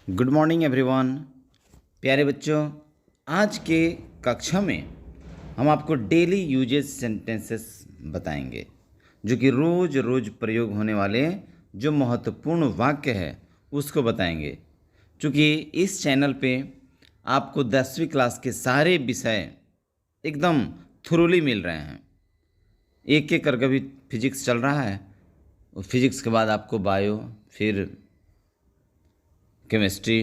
Good morning everyone. प्यारे बच्चों, आज के कक्षा में हम आपको डेली यूजेज सेंटेंसेस बताएंगे जो कि रोज़ रोज़ प्रयोग होने वाले जो महत्वपूर्ण वाक्य है उसको बताएंगे। क्योंकि इस चैनल पे आपको 10वीं क्लास के सारे विषय एकदम थोरोली मिल रहे हैं। एक एक करके भी फिजिक्स चल रहा है, फिजिक्स के बाद आपको बायो, फिर केमिस्ट्री,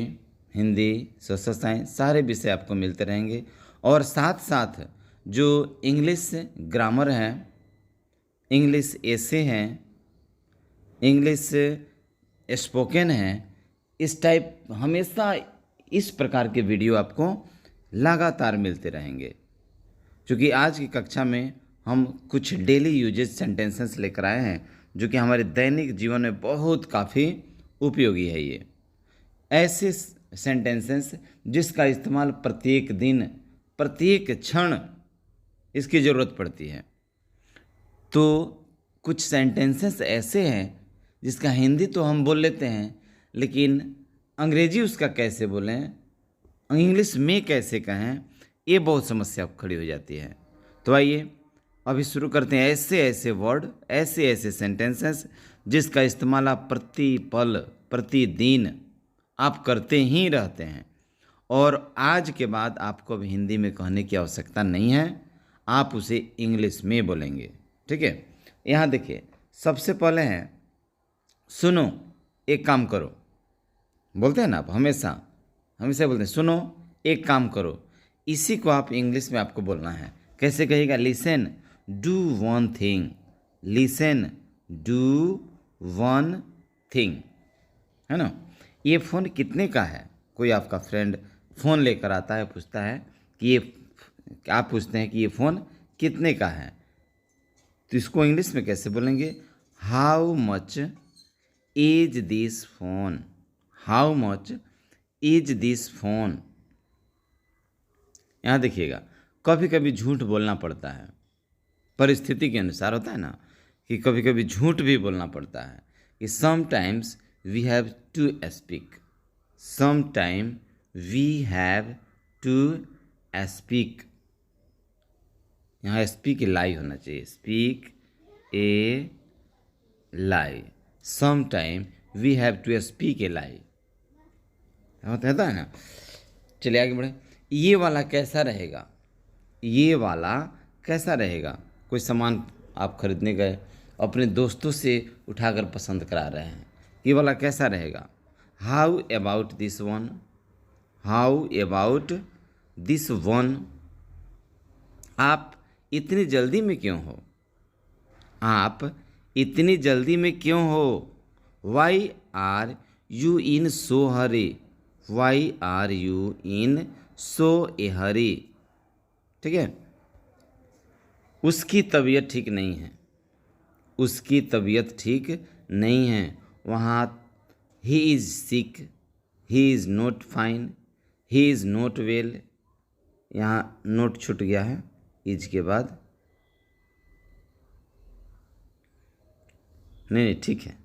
हिंदी, सोशल साइंस, सारे विषय आपको मिलते रहेंगे। और साथ साथ जो इंग्लिश ग्रामर है, इंग्लिश एसे हैं, इंग्लिश स्पोकन है, इस टाइप हमेशा इस प्रकार के वीडियो आपको लगातार मिलते रहेंगे। क्योंकि आज की कक्षा में हम कुछ डेली यूजेज सेंटेंसेस लेकर आए हैं जो कि हमारे दैनिक जीवन में बहुत काफ़ी उपयोगी है। ये ऐसे सेंटेंसेस जिसका इस्तेमाल प्रत्येक दिन, प्रत्येक क्षण इसकी ज़रूरत पड़ती है। तो कुछ सेंटेंसेस ऐसे हैं जिसका हिंदी तो हम बोल लेते हैं, लेकिन अंग्रेजी उसका कैसे बोलें, इंग्लिश में कैसे कहें, ये बहुत समस्या खड़ी हो जाती है। तो आइए अभी शुरू करते हैं ऐसे ऐसे वर्ड, ऐसे ऐसे सेंटेंसेस जिसका इस्तेमाल आप प्रति पल, प्रतिदिन आप करते ही रहते हैं। और आज के बाद आपको अब हिंदी में कहने की आवश्यकता नहीं है, आप उसे इंग्लिश में बोलेंगे। ठीक है, यहाँ देखिए, सबसे पहले है सुनो एक काम करो। बोलते हैं ना आप, हमेशा हमेशा बोलते हैं सुनो एक काम करो। इसी को आप इंग्लिश में आपको बोलना है। कैसे कहिएगा? Listen do one thing, listen do one thing, है ना। ये फ़ोन कितने का है? कोई आपका फ्रेंड फ़ोन लेकर आता है, पूछता है कि ये, आप पूछते हैं कि ये फ़ोन कितने का है, तो इसको इंग्लिश में कैसे बोलेंगे? How much is this phone, how much is this phone. यहाँ देखिएगा, कभी कभी झूठ बोलना पड़ता है, परिस्थिति के अनुसार होता है ना, कि कभी कभी झूठ भी बोलना पड़ता है कि sometimes we have to speak, sometime we have to speak. यहाँ स्पीक ए लाई होना चाहिए, speak a lie, sometime we have to speak a lie, होता है ना। चलिए आगे बढ़े। ये वाला कैसा रहेगा? ये वाला कैसा रहेगा? कोई सामान आप खरीदने गए, अपने दोस्तों से उठाकर पसंद करा रहे हैं, ये वाला कैसा रहेगा? How about this one, how about this one. आप इतनी जल्दी में क्यों हो? आप इतनी जल्दी में क्यों हो? Why are you in so hurry, why are you in so a hurry. ठीक है, उसकी तबीयत ठीक नहीं है, उसकी तबीयत ठीक नहीं है। वहाँ he is sick, he is not fine, he is not well. यहाँ नोट छूट गया है इज के बाद, नहीं ठीक है,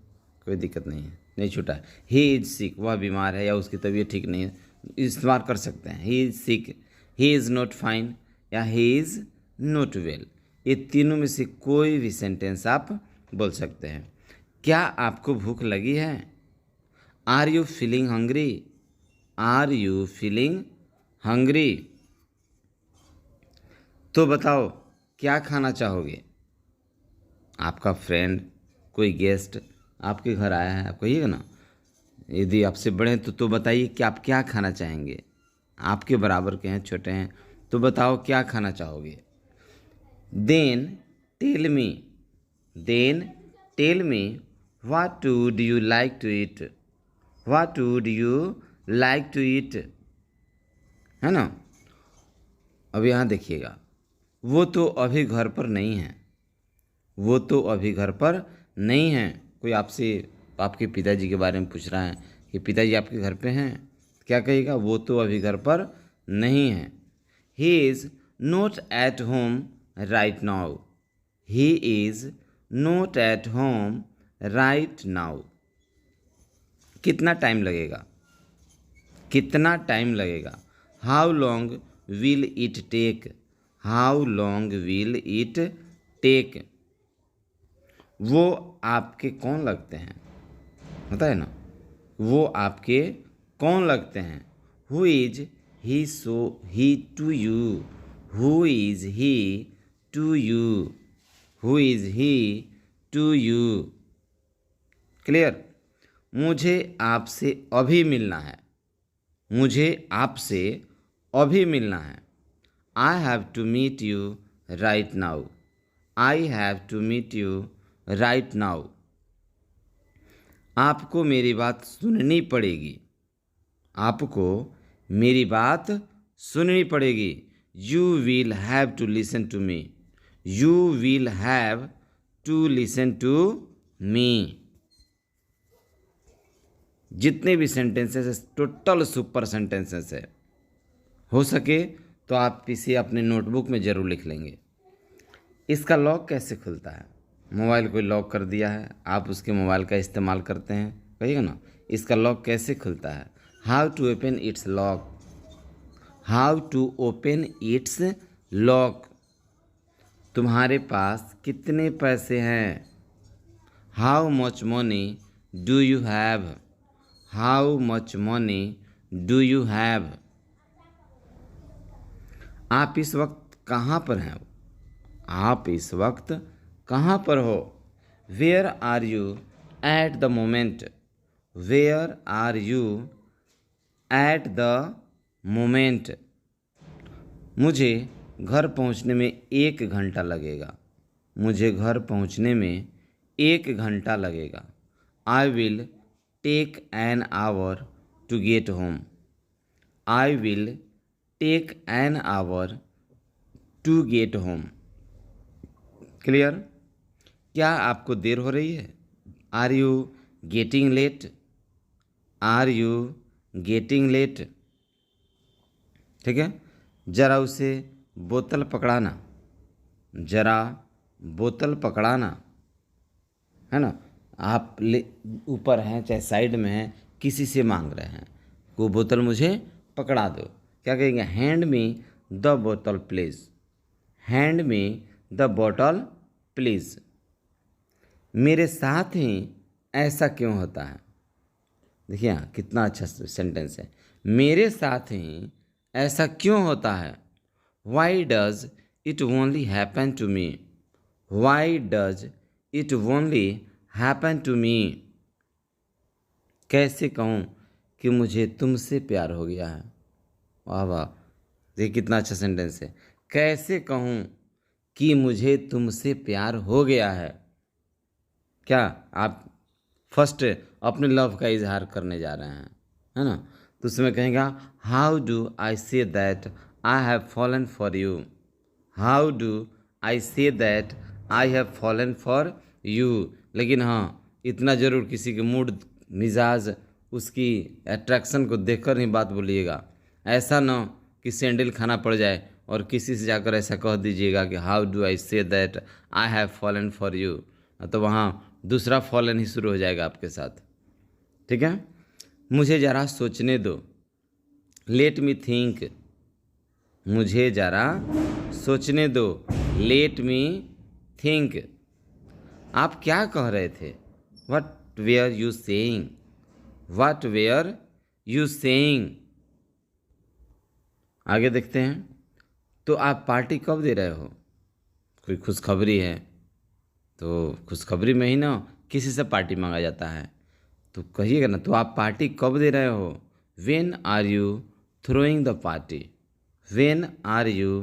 कोई दिक्कत नहीं है, नहीं छूटा है। ही इज़ सिक, वह बीमार है या उसकी तबीयत ठीक नहीं है, इस्तेमाल कर सकते हैं। He is sick, he is not fine या ही इज़ नॉट वेल। ये तीनों में से कोई भी सेंटेंस आप बोल सकते हैं। क्या आपको भूख लगी है? Are you feeling hungry, are you feeling hungry. तो बताओ क्या खाना चाहोगे? आपका फ्रेंड, कोई गेस्ट आपके घर आया है, आप कहिएगा ना, यदि आपसे बड़े हैं तो बताइए कि आप क्या खाना चाहेंगे। आपके बराबर के हैं, छोटे हैं, तो बताओ क्या खाना चाहोगे। Then tell me, then tell me what would you like to eat, what would you like to eat, है ना। अब यहाँ देखिएगा, वो तो अभी घर पर नहीं है, वो तो अभी घर पर नहीं है। कोई आपसे, आपके पिताजी के बारे में पूछ रहा है कि पिताजी आपके घर पे हैं, क्या कहिएगा? वो तो अभी घर पर नहीं है। He is not at home right now, he is not at home right now. कितना टाइम लगेगा? कितना टाइम लगेगा। How long will it take, how long will it take. वो आपके कौन लगते हैं, होता है ना, वो आपके कौन लगते हैं। Who is he so he to you, who is he to you, who is he to you. Clear. मुझे आपसे अभी मिलना है, मुझे आपसे अभी मिलना है। I have to meet you right now, I have to meet you right now. आपको मेरी बात सुननी पड़ेगी, आपको मेरी बात सुननी पड़ेगी। You will have to listen to me, you will have to listen to me. जितने भी सेंटेंसेस है टोटल सुपर सेंटेंसेस है। हो सके तो आप इसे अपने नोटबुक में ज़रूर लिख लेंगे। इसका लॉक कैसे खुलता है। मोबाइल कोई लॉक कर दिया है, आप उसके मोबाइल का इस्तेमाल करते हैं, कहिएगा ना, इसका लॉक कैसे खुलता है। How to open its lock, how to open its lock. तुम्हारे पास कितने पैसे हैं। How much money do you have, how much money do you have. आप इस वक्त कहाँ पर हैं, आप इस वक्त कहाँ पर हो। Where are you at the moment, where are you at the moment. मुझे घर पहुँचने में 1 घंटा लगेगा, मुझे घर पहुँचने में 1 घंटा लगेगा। I will take an hour to get home, I will take an hour to get home. Clear. क्या आपको देर हो रही है। Are you getting late, are you getting late. ठीक है। ज़रा उसे बोतल पकड़ाना, ज़रा बोतल पकड़ाना, है ना। आप ऊपर हैं चाहे साइड में हैं, किसी से मांग रहे हैं वो बोतल मुझे पकड़ा दो। क्या कहेंगे, हैंड मी द बोतल प्लीज़, हैंड मी द बोतल प्लीज़। मेरे साथ ही ऐसा क्यों होता है। देखिए यहाँ कितना अच्छा सेंटेंस है। मेरे साथ ही ऐसा क्यों होता है। Why does it only happen to me, why does it only happen to me. कैसे कहूँ कि मुझे तुमसे प्यार हो गया है। वाह वाह, ये कितना अच्छा सेंटेंस है। कैसे कहूँ कि मुझे तुमसे प्यार हो गया है। क्या आप फर्स्ट अपने लव का इजहार करने जा रहे हैं, है ना, तो उसमें कहेंगे how do I say that I have fallen for you, how do I say that I have fallen for you. लेकिन हाँ, इतना ज़रूर किसी के मूड मिजाज उसकी अट्रैक्शन को देखकर ही बात बोलिएगा। ऐसा ना कि सैंडल खाना पड़ जाए और किसी से जाकर ऐसा कह दीजिएगा कि how do I say that I have fallen for you, तो वहाँ दूसरा फॉलन ही शुरू हो जाएगा आपके साथ। ठीक है। मुझे ज़रा सोचने दो, लेट मी थिंक, मुझे ज़रा सोचने दो, लेट मी थिंक। आप क्या कह रहे थे। What were you saying, what were you saying. आगे देखते हैं। तो आप पार्टी कब दे रहे हो। कोई खुशखबरी है तो खुशखबरी में ही ना किसी से पार्टी मांगा जाता है, तो कहिएगा ना, तो आप पार्टी कब दे रहे हो। When are you throwing the party, when are you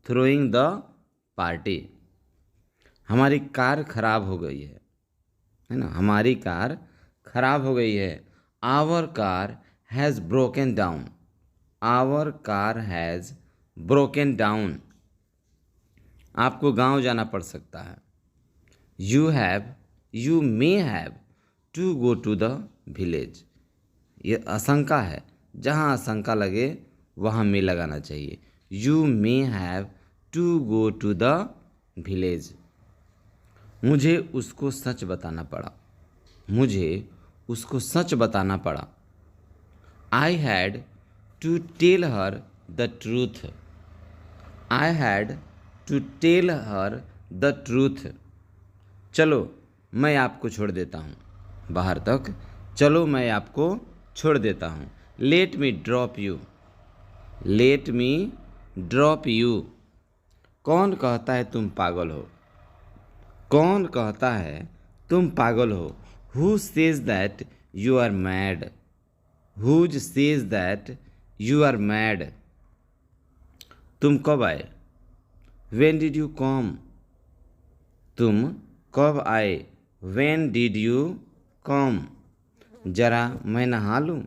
throwing the party. हमारी कार खराब हो गई है ना, हमारी कार खराब हो गई है। Our car has broken down, our car has broken down. आपको गांव जाना पड़ सकता है। You have, you may have to go to the village. ये आशंका है, जहाँ आशंका लगे वहाँ मे लगाना चाहिए। You may have to go to the village. मुझे उसको सच बताना पड़ा, मुझे उसको सच बताना पड़ा। I had to tell her the truth. I had to tell her the truth. चलो मैं आपको छोड़ देता हूँ, बाहर तक चलो मैं आपको छोड़ देता हूँ। Let me drop you. Let me drop you. कौन कहता है तुम पागल हो? कौन कहता है तुम पागल हो? Who says that you are mad? Who's says that you are mad? तुम कब आए? When did you come? तुम कब आए? When did you come? जरा मैं नहा लूँ,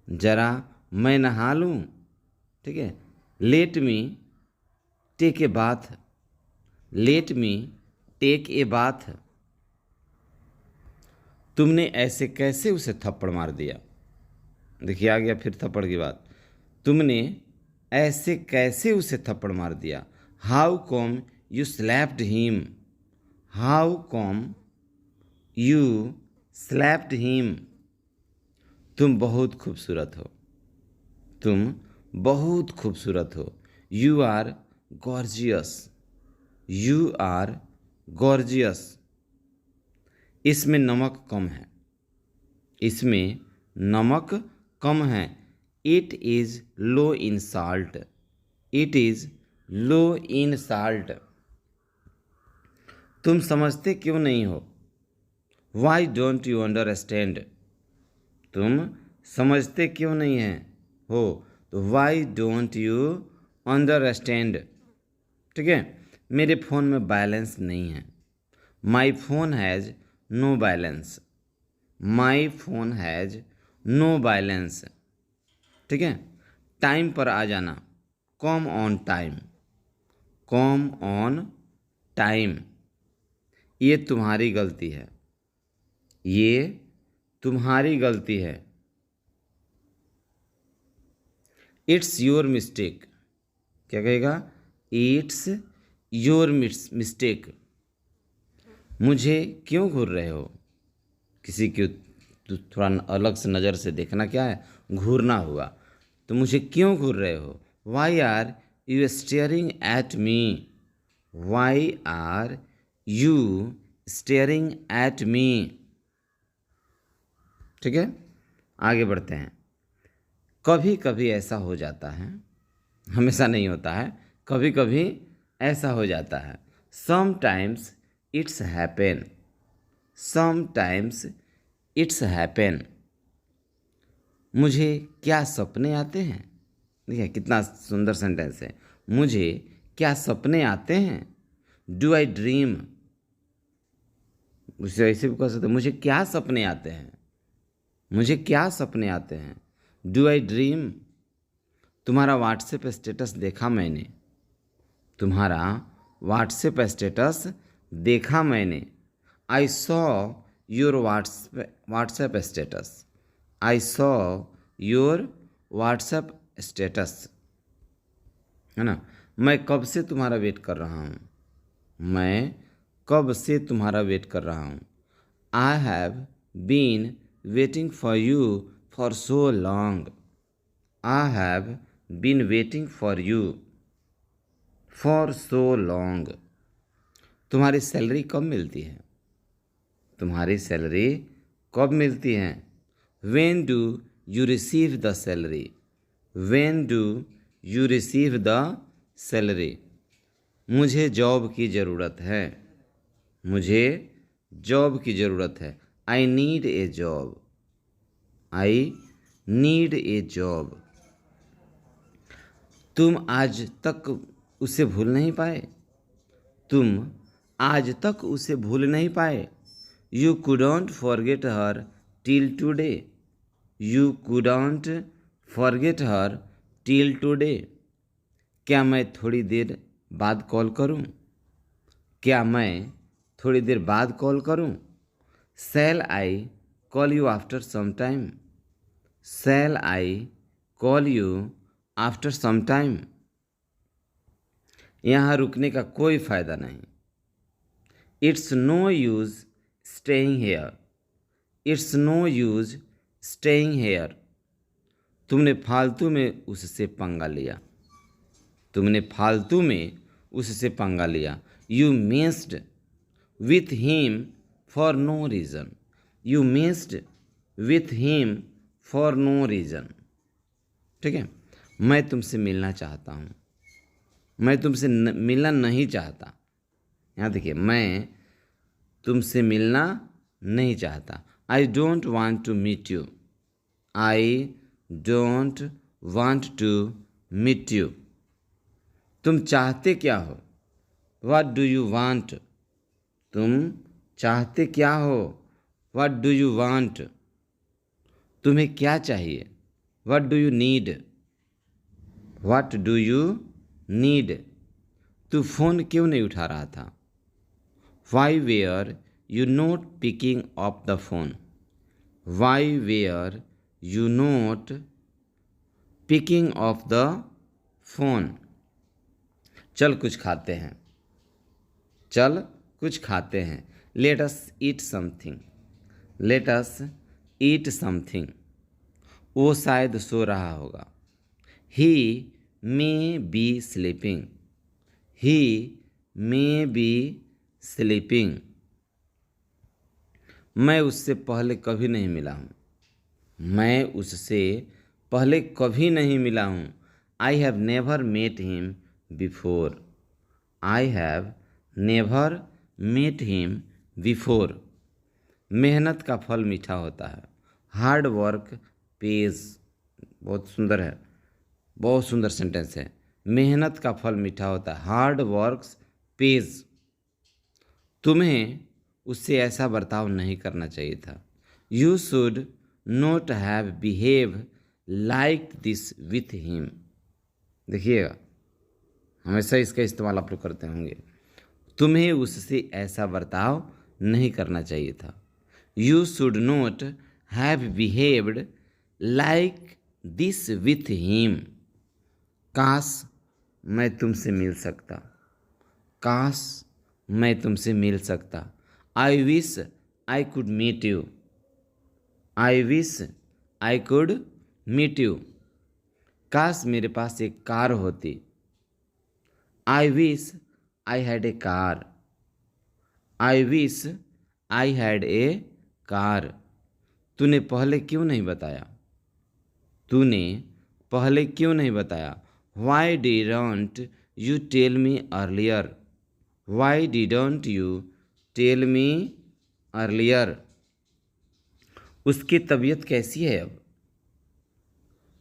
जरा मैं नहा लूँ। ठीक है। Let me take a bath. Let me take a bath. तुमने ऐसे कैसे उसे थप्पड़ मार दिया? देखिए आ गया फिर थप्पड़ की बात। तुमने ऐसे कैसे उसे थप्पड़ मार दिया? How come you slapped him? How come you slapped him? तुम बहुत खूबसूरत हो। तुम बहुत खूबसूरत हो। You are gorgeous. You are gorgeous. इसमें नमक कम है। इसमें नमक कम है। It is low in salt. It is low in salt. तुम समझते क्यों नहीं हो? Why don't you understand? तुम समझते क्यों नहीं है हो? तो वाई डोंट यू अंडरस्टैंड। ठीक है। मेरे फ़ोन में बैलेंस नहीं है। My phone has no balance. My phone has no balance. ठीक है। टाइम पर आ जाना। Come on time. Come on time. ये तुम्हारी गलती है। ये तुम्हारी गलती है। It's your mistake. क्या कहेगा? It's your mistake. मुझे क्यों घूर रहे हो? किसी की थोड़ा अलग से नज़र से देखना क्या है? घूरना हुआ। तो मुझे क्यों घूर रहे हो? Why are you staring at me? Why are you staring at me? ठीक है। आगे बढ़ते हैं। कभी कभी ऐसा हो जाता है, हमेशा नहीं होता है, कभी कभी ऐसा हो जाता है। Sometimes it's happen. Sometimes it's happen. मुझे क्या सपने आते हैं? देखिए कितना सुंदर सेंटेंस है। मुझे क्या सपने आते हैं? Do I dream? उसे ऐसे भी कह सकते, मुझे क्या सपने आते हैं? मुझे क्या सपने आते हैं? Do I dream? तुम्हारा व्हाट्सएप स्टेटस देखा मैंने। तुम्हारा व्हाट्सएप स्टेटस देखा मैंने। I saw your WhatsApp status. I saw your WhatsApp status. है ना। मैं कब से तुम्हारा वेट कर रहा हूँ। मैं कब से तुम्हारा वेट कर रहा हूँ। I have been waiting for you for so long. I have been waiting for you for so long. तुम्हारी सैलरी कब मिलती है? तुम्हारी सैलरी कब मिलती है? When do you receive the salary? When do you receive the salary? मुझे job की ज़रूरत है। मुझे जॉब की ज़रूरत है। I need a job. I need a job. तुम आज तक उसे भूल नहीं पाए। तुम आज तक उसे भूल नहीं पाए। You couldn't forget her till today. You couldn't forget her till today. क्या मैं थोड़ी देर बाद कॉल करूं? क्या मैं थोड़ी देर बाद कॉल करूं? Shall I call you after some time? Shall I call you after some time? यहाँ रुकने का कोई फ़ायदा नहीं। It's no use staying here. It's no use staying here. तुमने फालतू में उससे पंगा लिया। तुमने फालतू में उससे पंगा लिया। You messed with him for no reason. You messed with him for no reason. ठीक है। मैं तुमसे मिलना चाहता हूँ। मैं तुमसे मिलना नहीं चाहता। यहाँ देखिए, मैं तुमसे मिलना नहीं चाहता। I don't want to meet you. I don't want to meet you. तुम चाहते क्या हो? What do you want? तुम चाहते क्या हो? What do you want? तुम्हें क्या चाहिए? What do you need? What do you need? तू फ़ोन क्यों नहीं उठा रहा था? Why were you not picking up the phone? Why were you not picking up the phone? चल कुछ खाते हैं। चल कुछ खाते हैं। Let us eat something. Let us eat something. वो शायद सो रहा होगा। He may be sleeping. He may be sleeping. मैं उससे पहले कभी नहीं मिला हूँ। मैं उससे पहले कभी नहीं मिला हूँ। I have never met him before. I have never met him before. मेहनत का फल मीठा होता है। Hard work pays. बहुत सुंदर है, बहुत सुंदर सेंटेंस है। मेहनत का फल मीठा होता है। Hard works page. तुम्हें उससे ऐसा बर्ताव नहीं करना चाहिए था। You should not have behave like this with him. देखिएगा, हमेशा इसका इस्तेमाल आप लोग करते होंगे। तुम्हें उससे ऐसा बर्ताव नहीं करना चाहिए था। You should not have behaved like this with him. काश मैं तुमसे मिल सकता। काश मैं तुमसे मिल सकता। I wish I could meet you. I wish I could meet you. काश मेरे पास एक कार होती। I wish I had a car. I wish I had a car. तूने पहले क्यों नहीं बताया? तूने पहले क्यों नहीं बताया? Why didn't you tell me earlier? Why didn't you tell me earlier? उसकी तबीयत कैसी है अब?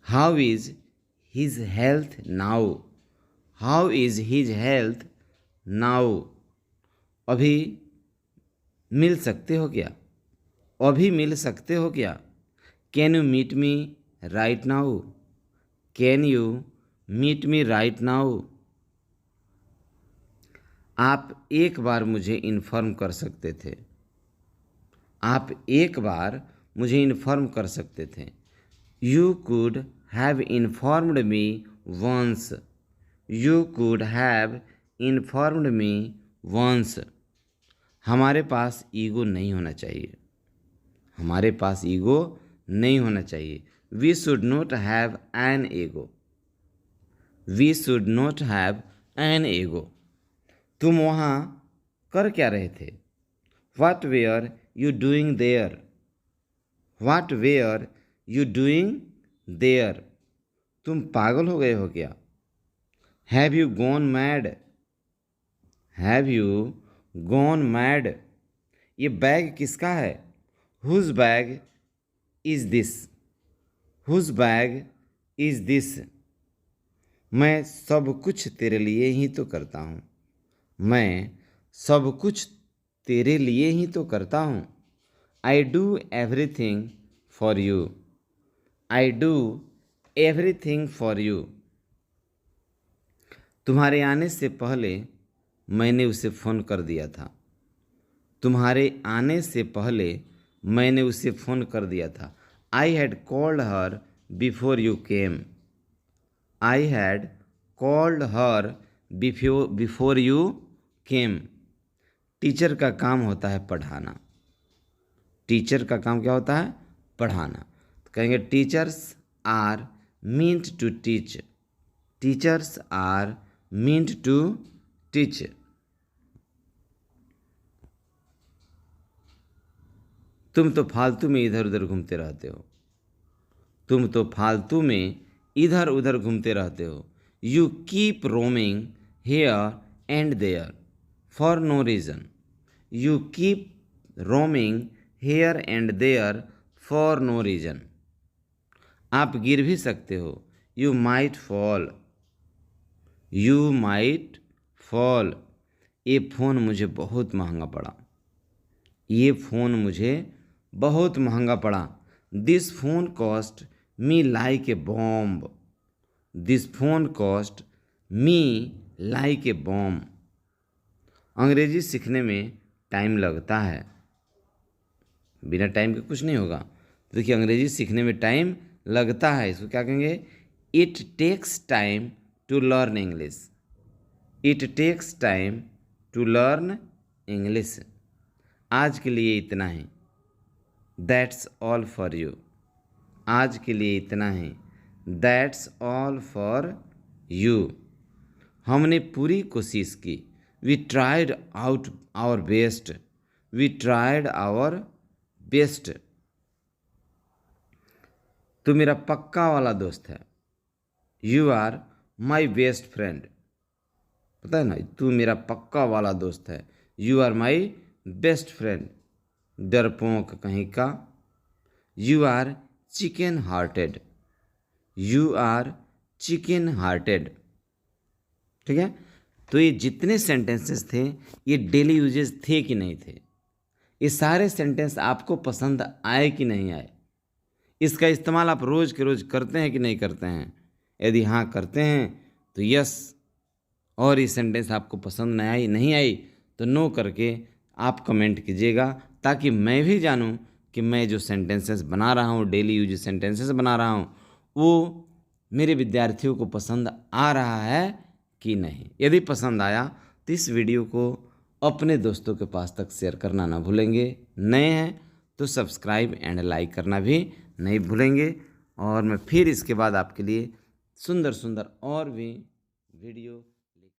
How is his health now? How is his health now? अभी मिल सकते हो क्या? अभी मिल सकते हो क्या? Can you meet me right now? Can you meet me right now? आप एक बार मुझे इन्फॉर्म कर सकते थे। आप एक बार मुझे इन्फॉर्म कर सकते थे। You could have informed me once. You could have informed me once. हमारे पास ईगो नहीं होना चाहिए। हमारे पास ईगो नहीं होना चाहिए। We should not have an ego. We should not have an ego. तुम वहाँ कर क्या रहे थे? What were you doing there? What were you doing there? तुम पागल हो गए हो क्या? Have you gone mad? Have you gone mad? ये बैग किसका है? Whose bag is this? Whose bag is this? मैं सब कुछ तेरे लिए ही तो करता हूँ। मैं सब कुछ तेरे लिए ही तो करता हूँ। I do everything for you. I do everything for you. तुम्हारे आने से पहले मैंने उसे फ़ोन कर दिया था। तुम्हारे आने से पहले मैंने उसे फ़ोन कर दिया था। I had called her before you came. I had called her before you came. Teacher का काम होता है पढ़ाना। टीचर का काम क्या होता है? पढ़ाना। तो कहेंगे teachers are meant to teach. Teachers are meant to teach. तुम तो फालतू में इधर उधर घूमते रहते हो. तुम तो फालतू में इधर उधर घूमते रहते हो. You keep roaming here and there for no reason. You keep roaming here and there for no reason. आप गिर भी सकते हो. You might fall. You might fall. ये फ़ोन मुझे बहुत महंगा पड़ा. ये फ़ोन मुझे बहुत महंगा पड़ा. This phone cost me like a bomb. This phone cost me like a bomb. अंग्रेजी सीखने में टाइम लगता है. बिना टाइम के कुछ नहीं होगा. देखिए, अंग्रेजी सीखने में टाइम लगता है. इसको क्या कहेंगे? It takes time to learn English. It takes time to learn English. आज के लिए इतना ही. That's all for you. आज के लिए इतना ही. That's all for you. हमने पूरी कोशिश की. We tried out our best. We tried our best. तू मेरा पक्का वाला दोस्त है. You are my best friend. पता है ना, तू मेरा पक्का वाला दोस्त है. You are my best friend. डरपोक कहीं का. You are chicken hearted. You are chicken hearted. ठीक है. तो ये जितने सेंटेंसेस थे ये डेली यूजेस थे कि नहीं थे? ये सारे सेंटेंस आपको पसंद आए कि नहीं आए? इसका इस्तेमाल आप रोज़ के रोज़ करते हैं कि नहीं करते हैं? यदि हाँ करते हैं तो यस, और ये सेंटेंस आपको पसंद नहीं आई तो नो करके आप कमेंट कीजिएगा, ताकि मैं भी जानूं कि मैं जो सेंटेंसेस बना रहा हूँ, डेली यूज सेंटेंसेस बना रहा हूँ, वो मेरे विद्यार्थियों को पसंद आ रहा है कि नहीं. यदि पसंद आया तो इस वीडियो को अपने दोस्तों के पास तक शेयर करना ना भूलेंगे. नए हैं तो सब्सक्राइब एंड लाइक करना भी नहीं भूलेंगे. और मैं फिर इसके बाद आपके लिए सुंदर सुंदर और भी वीडियो